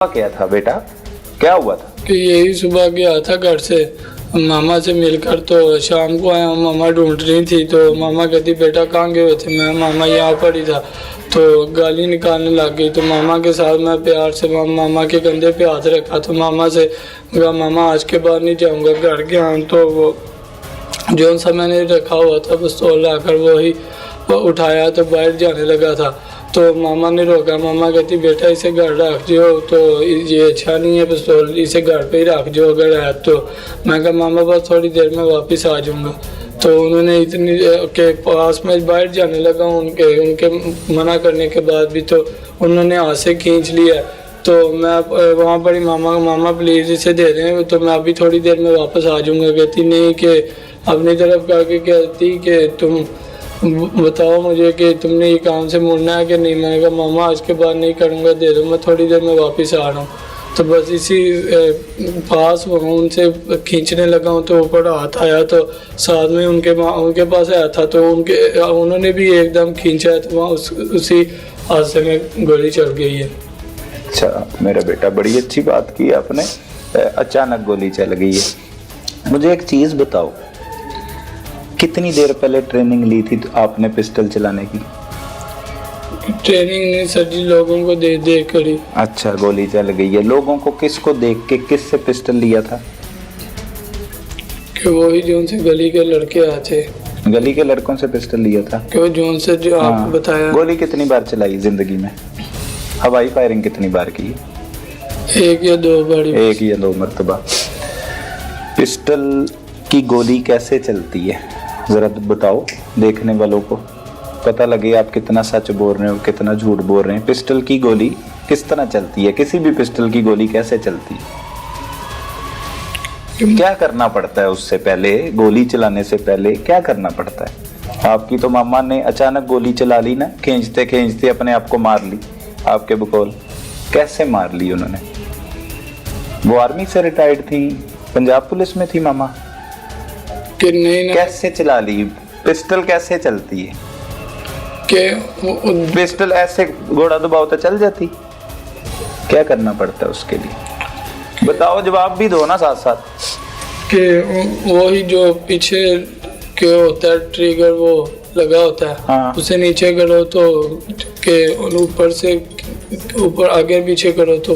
क्या था बेटा, क्या हुआ था? कि यही सुबह गया था घर से मामा से मिलकर, तो शाम को आया, मामा ढूंढ रही थी, तो मामा कहती बेटा कहाँ गए हुए थे? मैं मामा यहाँ पर ही था। तो गाली निकालने लग गई। तो मामा के साथ मैं प्यार से मामा के कंधे पे हाथ रखा। तो मामा से कहा मामा आज के बाद नहीं जाऊँगा घर गया। तो वो जो सा मैंने रखा हुआ था पिस्तौल लाकर वही उठाया तो बाहर जाने लगा था। तो मामा ने रोका। मामा कहती बेटा इसे घर रख जो, तो ये अच्छा नहीं है पिस्तौल, इसे घर पे ही रख जो अगर है तो। मैं कहा मामा बस थोड़ी देर में वापस आ जाऊँगा। तो उन्होंने इतनी के पास में बाहर जाने लगा, उनके मना करने के बाद भी तो उन्होंने हाथ से खींच लिया। तो मैं वहाँ पर ही मामा प्लीज़ इसे दे दें, तो मैं अभी थोड़ी देर में वापस आ जाऊँगा। कहती नहीं कि अपनी तरफ करके कहती कि तुम बताओ मुझे कि तुमने ये काम से मुड़ना है कि नहीं। मैंने कहा मामा आज के बाद नहीं करूँगा, दे दो, मैं थोड़ी देर में वापस आ रहा हूँ। तो बस इसी पास उनसे खींचने लगा हूँ तो ऊपर हाथ आया, तो साथ में उनके पास आया था, तो उन्होंने भी एकदम खींचा, तो वहाँ उसी हादसे में गोली चल गई है। अच्छा मेरा बेटा, बड़ी अच्छी बात की आपने, अचानक गोली चल गई है। मुझे एक चीज़ बताओ, कितनी देर पहले ट्रेनिंग ली थी तो आपने पिस्टल चलाने की? ट्रेनिंग नहीं सर जी, लोगों को देख कर ही। अच्छा गोली चल गई है। लोगों को किसको देख के किससे पिस्टल लिया था? कि वही जो उनसे गली के लड़के आए थे। गली के लड़कों से पिस्टल लिया था कि वो जोन से जो आपको बताया। गोली कितनी बार चलाई जिंदगी में? हवाई फायरिंग कितनी बार की? एक या दो बार। एक या दो मरतबा। पिस्टल की गोली कैसे चलती है जरा बताओ, देखने वालों को पता लगे आप कितना सच बोल रहे हो कितना झूठ बोल रहे हैं। पिस्टल की गोली किस तरह चलती है? किसी भी पिस्टल की गोली कैसे चलती है? क्या करना पड़ता है उससे पहले, गोली चलाने से पहले क्या करना पड़ता है? आपकी तो मामा ने अचानक गोली चला ली ना, खींचते खींचते अपने आप को मार ली। आपके बकौल कैसे मार ली उन्होंने? वो आर्मी से रिटायर्ड थी, पंजाब पुलिस में थी मामा कि नहीं? कैसे चला ली? पिस्टल कैसे चलती है? कि पिस्टल ऐसे घोड़ा दबाओ तो चल जाती? क्या करना पड़ता है उसके लिए? बताओ, जवाब भी दो ना साथ साथ। कि वही जो पीछे के होता है ट्रिगर वो लगा होता है, हाँ। उसे नीचे करो तो के ऊपर से ऊपर आगे पीछे करो तो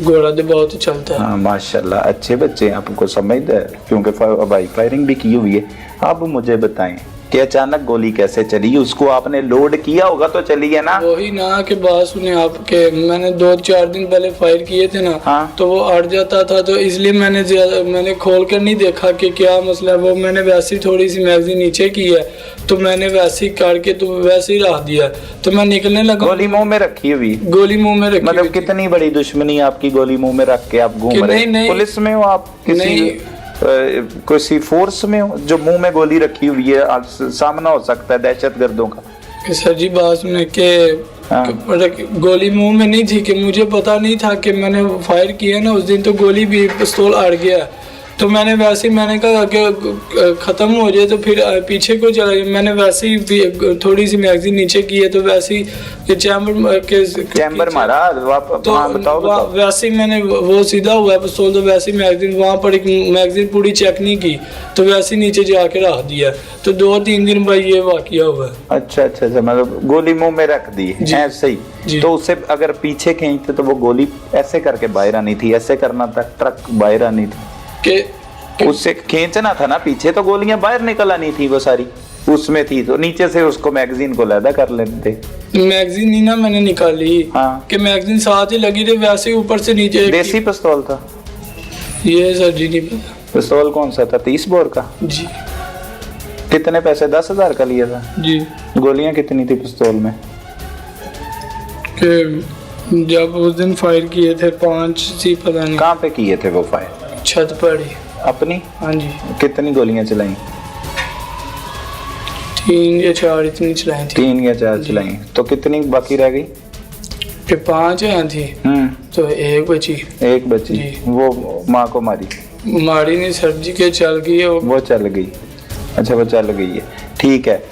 घोड़ा दबाओ तो चलता है। हाँ माशाल्लाह, अच्छे बच्चे हैं, आपको समझते हैं क्योंकि हवाई फायरिंग भी की हुई है। आप मुझे बताएं कि अचानक गोली कैसे चली? उसको आपने लोड किया होगा तो चली है ना? वही ना कि बात सुने आपके, मैंने 2-4 दिन पहले फायर किए थे ना, हाँ। तो वो अड़ जाता था, तो इसलिए मैंने खोल कर नहीं देखा कि क्या मसला है। वो मैंने वैसी थोड़ी सी मैगजीन नीचे की है, तो मैंने वैसे ही करके तो वैसे ही रख दिया, तो मैं निकलने लगा। गोली मुंह में रखी हुई? गोली मुंह में रखी। मतलब कितनी बड़ी दुश्मनी आपकी, गोली मुंह में रख के आप घूम रहे? नहीं, पुलिस में हो आप? किसी फोर्स में हो जो मुंह में गोली रखी हुई है? सामना हो सकता है दहशतगर्दों का। सर जी बात सुने कि गोली मुंह में नहीं थी, कि मुझे पता नहीं था कि मैंने फायर किया ना उस दिन, तो गोली भी पिस्तौल अड़ गया। तो मैंने वैसे ही मैंने कहा कि ख़त्म हो जाए तो फिर पीछे को चला गया। मैंने वैसे ही थोड़ी सी मैगजीन नीचे की है, तो वैसे ही चैम्बर मारा। तो बताओ। वैसे ही मैंने वो सीधा हुआ पिस्तौल, तो वैसे ही मैगजीन वहाँ पर एक मैगजीन पूरी चेक नहीं की, तो वैसे ही नीचे जाके रख दिया। तो 2-3 दिन बाद ये वाकया हुआ। अच्छा, मतलब गोली मुंह में रख दी ऐसे ही? तो उससे अगर पीछे खींचते तो वो गोली ऐसे करके बाहर आनी थी, ऐसे करना था, ट्रक बाहर आनी थी कि उससे खींचना था ना पीछे, तो गोलियां बाहर निकल आनी थी। वो सारी उसमें थी, तो नीचे से उसको मैगजीन को लैदा कर लेते। मैगजीन नहीं ना मैंने निकाली, हाँ। कि मैगजीन साथ ही लगी थी, वैसे ही ऊपर से नीचे। देसी पिस्तौल था ये सर जी नहीं पता। पिस्तौल कौन सा था? 30 बोर का? जी। कितने पैसे? 10,000 का लिया था जी। गोलियां कितनी थी पिस्तौल में? कि जब उस दिन फायर किए थे 5 सी, पता नहीं कहाँ पे किए थे वो फायर? छत पर ही। अपनी? हाँ जी। कितनी गोलियां चलाई? 3 या 4 इतनी चलाई थी। 3 या 4 चलाई, तो कितनी बाकी रह गई? कि 5 यहाँ थी, तो एक बची। एक बची? वो माँ को मारी? मारी नहीं सर जी, के चल गई है वो चल गई। अच्छा वो चल गई है, ठीक है।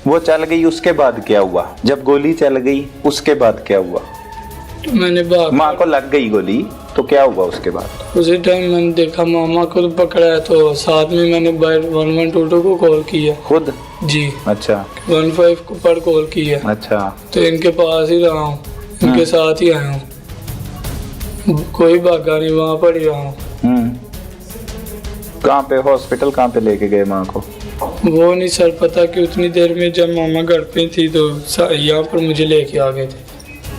वो चल गई, उसके बाद क्या हुआ? जब गोली चल गई उसके बाद क्या हुआ? तो मैंने भाग माँ को लग गई गोली तो क्या हुआ उसके बाद? उसी टाइम मैंने देखा मामा को तो पकड़ा है, तो साथ में मैंने 1122 को कॉल किया खुद? जी। अच्छा 15 को पर कॉल किया। अच्छा। तो इनके पास ही रहा हूँ, इनके साथ ही आया हूँ, कोई भागा नहीं, वहाँ पर ही रहा हूँ। कहाँ पे हॉस्पिटल कहाँ पे लेके गए माँ को? वो नहीं सर पता कि उतनी देर में जब मामा घर पे थी तो यहाँ पर मुझे लेके आ गए थे।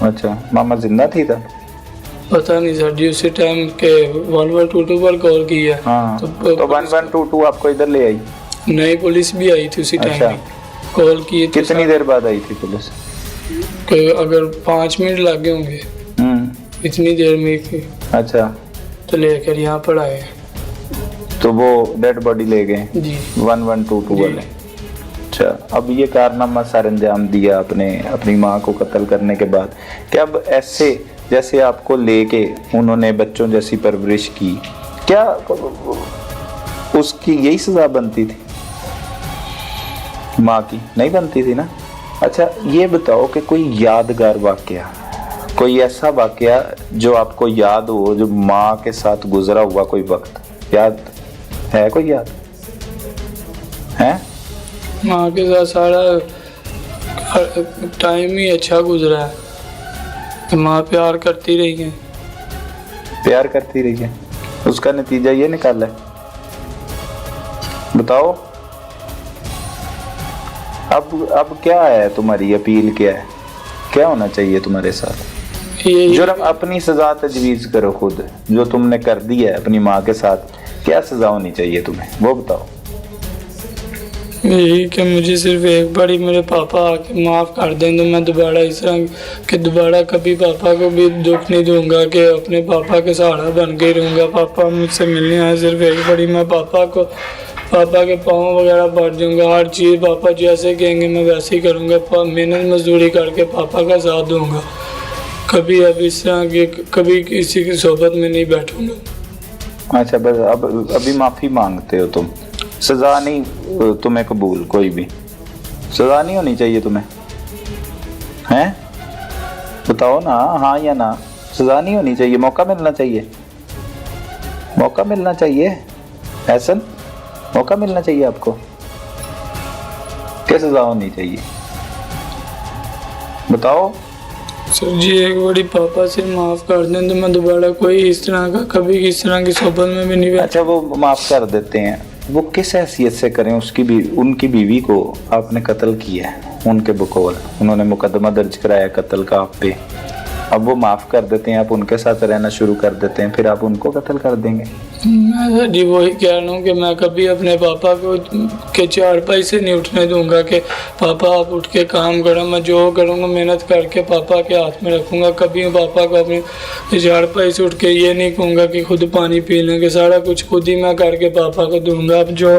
अच्छा मामा जिंदा थी तब? पता नहीं सर जी, उसी टाइम के 1122 पर कॉल किया। हाँ तो 1122 आपको इधर ले आई? नई पुलिस भी आई थी उसी टाइम। अच्छा। कॉल किए थे। कितनी देर बाद आई थी पुलिस? कि अगर 5 मिनट लगे होंगे इतनी देर में ही। अच्छा। तो लेकर यहाँ पर आए। तो वो डेड बॉडी ले गए जी 1122 वाले? अच्छा। अब ये कारनामा सर अंजाम दिया आपने अपनी माँ को कत्ल करने के बाद, क्या अब ऐसे जैसे आपको लेके उन्होंने बच्चों जैसी परवरिश की, क्या उसकी यही सजा बनती थी माँ की? नहीं बनती थी ना। अच्छा ये बताओ कि कोई यादगार वाकया, कोई ऐसा वाकया जो आपको याद हो, जो माँ के साथ गुजरा हुआ कोई वक्त याद है? कोई याद है? माँ के साथ सारा टाइम ही अच्छा गुजरा है। माँ प्यार करती रही है। प्यार करती रही है, उसका नतीजा ये निकाला है? बताओ अब क्या है तुम्हारी अपील, क्या है, क्या होना चाहिए तुम्हारे साथ? जुर्म अपनी सजा तजवीज करो खुद, जो तुमने कर दी है अपनी माँ के साथ, क्या सजा होनी चाहिए तुम्हें वो बताओ। यही कि मुझे सिर्फ एक बार ही मेरे पापा आके माफ़ कर दें तो मैं दोबारा इस तरह कि दोबारा कभी पापा को भी दुख नहीं दूंगा, कि अपने पापा के सहारा बन के रहूँगा। पापा मुझसे मिलने आए, सिर्फ एक बार ही मैं पापा के पाँव वगैरह भर दूंगा, हर चीज़ पापा जैसे कहेंगे मैं वैसे ही करूँगा। मेहनत मजदूरी करके पापा का साथ दूंगा, कभी अब इस तरह की कभी किसी की सोबत में नहीं बैठूंगा। अच्छा बस अब अभी माफ़ी मांगते हो तुम, सज़ा नहीं तुम्हें कबूल, कोई भी सज़ा नहीं होनी चाहिए तुम्हें, हैं? बताओ ना, हाँ या ना? सज़ा नहीं होनी चाहिए, मौका मिलना चाहिए, मौका मिलना चाहिए। ऐसन मौका मिलना चाहिए आपको, क्या सज़ा होनी चाहिए बताओ। सर जी एक बारी पापा से माफ़ कर दें तो मैं दोबारा कोई इस तरह का कभी इस तरह की सोबत में भी नहीं बैठा। अच्छा वो माफ़ कर देते हैं, वो किस हैसियत से करें? उनकी बीवी को आपने कत्ल किया है, उनके बकौल उन्होंने मुकदमा दर्ज कराया कत्ल का आप पे, अब वो माफ़ कर देते हैं, आप उनके साथ रहना शुरू कर देते हैं, फिर आप उनको कत्ल कर देंगे। मैं जी वही कह रहा हूँ कि मैं कभी अपने पापा को के चारपाई से नहीं उठने दूंगा कि पापा आप उठ के काम करो, मैं जो करूँगा मेहनत करके पापा के हाथ में रखूँगा। कभी पापा को अपने चारपाई से उठ के ये नहीं कहूँगा कि खुद पानी पी लेंगे, सारा कुछ खुद ही मैं करके पापा को दूंगा। अब जो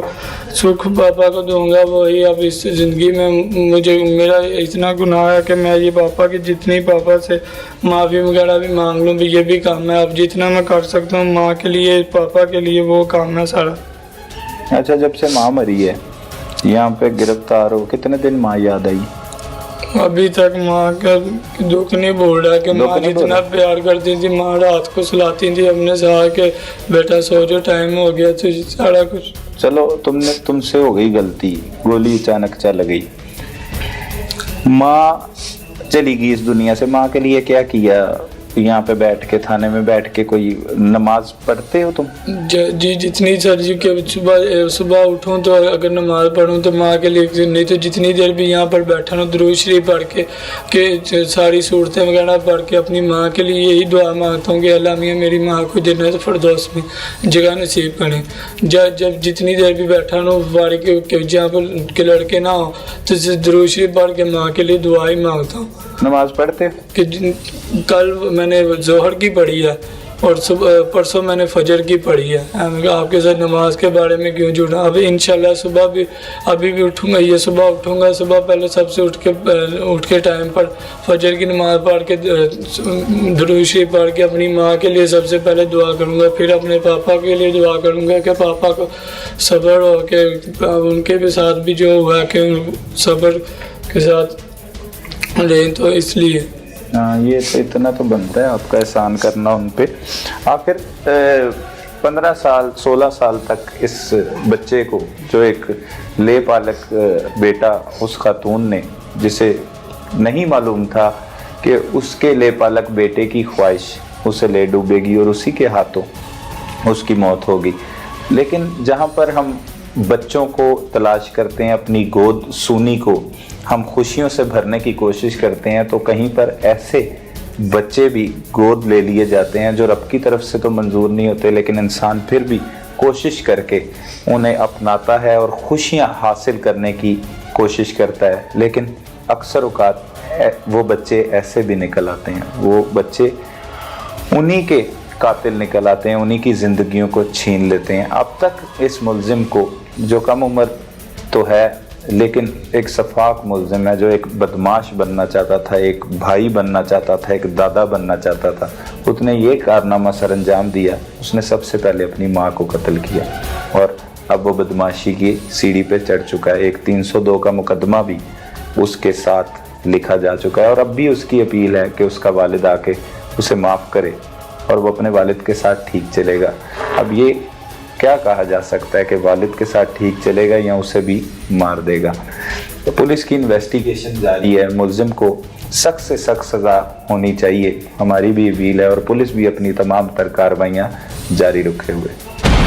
सुख पापा को दूंगा वही अब इस ज़िंदगी में मुझे मेरा इतना गुनाह है कि मैं ये पापा की जितनी पापा से माफ़ी वगैरह भी मांग लूँ भी ये भी काम है। अब जितना मैं कर सकता हूँ माँ के लिए पापा के लिए वो काम है सारा। अच्छा जब से माँ मरी है यहाँ पे गिरफ्तार हो, कितने दिन माँ याद आई? अभी तक माँ का दुख नहीं भूल रहा कि माँ जितना प्यार करती थी, माँ रात को सुलाती थी अपने साथ के बेटा सो जो टाइम हो गया तो सारा कुछ। चलो तुमसे हो गई गलती, गोली अचानक चल गई, माँ चली गई इस दुनिया से, माँ के लिए क्या किया? यहाँ पे बैठ के थाने में बैठ के कोई नमाज पढ़ते हो तुम? जी जितनी सर जी के सुबह उठूँ तो अगर नमाज पढ़ूँ तो माँ के लिए, नहीं तो जितनी देर भी यहाँ पर बैठा हूँ दुरूद शरीफ पढ़ के सारी सूरतें वगैरह पढ़ के अपनी माँ के लिए यही दुआ मांगता हूँ कि अल्लाह मियाँ मेरी माँ को जन्नत फिरदौस में जगह नसीब करें। जब जितनी देर भी बैठा हूँ बारी के जहाँ पर के लड़के ना हो तो दुरूद शरीफ पढ़ के माँ के लिए दुआ ही मांगता हूँ। नमाज पढ़ते कि कल मैंने जोहर की पढ़ी है और परसों मैंने फजर की पढ़ी है। आपके साथ नमाज के बारे में क्यों जुड़ा? अभी इंशाल्लाह सुबह भी अभी भी उठूँगा, ये सुबह उठूँगा, सुबह पहले सबसे उठ के टाइम पर फजर की नमाज पढ़ के दुरूद शरीफ पढ़ के अपनी माँ के लिए सबसे पहले दुआ करूँगा, फिर अपने पापा के लिए दुआ करूँगा कि पापा को सब्र हो के उनके भी साथ भी जो हुआ कि सब्र के साथ रहें। तो इसलिए हाँ, ये तो इतना तो बनता है आपका एहसान करना उन पे। आखिर 15 साल 16 साल तक इस बच्चे को, जो एक ले पालक बेटा उस खातून ने, जिसे नहीं मालूम था कि उसके ले पालक बेटे की ख्वाहिश उसे ले डूबेगी और उसी के हाथों उसकी मौत होगी, लेकिन जहाँ पर हम बच्चों को तलाश करते हैं, अपनी गोद सूनी को हम खुशियों से भरने की कोशिश करते हैं, तो कहीं पर ऐसे बच्चे भी गोद ले लिए जाते हैं जो रब की तरफ से तो मंजूर नहीं होते, लेकिन इंसान फिर भी कोशिश करके उन्हें अपनाता है और खुशियां हासिल करने की कोशिश करता है। लेकिन अक्सर औकात वो बच्चे ऐसे भी निकल आते हैं, वो बच्चे उन्हीं के कातिल निकल आते हैं, उन्हीं की ज़िंदगियों को छीन लेते हैं। अब तक इस मुल्ज़िम को, जो कम उम्र तो है लेकिन एक सफाक मुल्ज़िम है, जो एक बदमाश बनना चाहता था, एक भाई बनना चाहता था, एक दादा बनना चाहता था, उसने ये कारनामा सर अंजाम दिया। उसने सबसे पहले अपनी माँ को कत्ल किया और अब वो बदमाशी की सीढ़ी पे चढ़ चुका है। एक 302 का मुकदमा भी उसके साथ लिखा जा चुका है और अब भी उसकी अपील है कि उसका वालिद आके उसे माफ़ करे और वो अपने वालिद के साथ ठीक चलेगा। अब ये क्या कहा जा सकता है कि वालिद के साथ ठीक चलेगा या उसे भी मार देगा। तो पुलिस की इन्वेस्टिगेशन जारी है, मुल्ज़िम को सख्त से सख्त सज़ा होनी चाहिए, हमारी भी अपील है और पुलिस भी अपनी तमाम तर कार्रवाइयाँ जारी रखे हुए।